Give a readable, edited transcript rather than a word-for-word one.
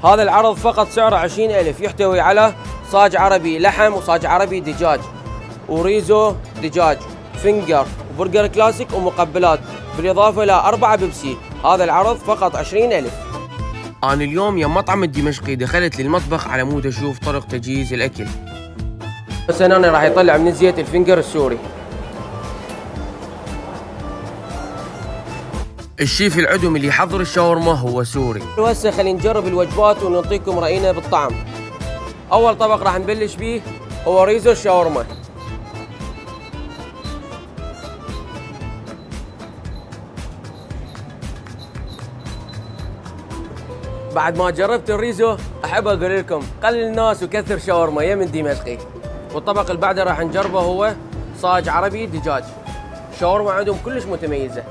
هذا العرض فقط سعره 20,000، يحتوي على صاج عربي لحم وصاج عربي دجاج وريزو دجاج فينجر وبرجر كلاسيك ومقبلات، بالإضافة إلى 4 بيبسي. هذا العرض فقط 20,000. أنا اليوم يا مطعم الدمشقي دخلت للمطبخ على مود أشوف طرق تجهيز الأكل. بس أنا راح يطلع من زيت الفينجر السوري. الشيف العدم اللي يحضر الشاورما هو سوري. وهسه خلينا نجرب الوجبات ونعطيكم رأينا بالطعم. أول طبق راح نبلش بيه هو ريزو الشاورما. بعد ما جربت الريزو أحب أقول لكم قلل الناس وكثر شاورما يا من دمشقي. والطبق اللي بعده راح نجربه هو صاج عربي دجاج. شاورما عندهم كلش متميزة.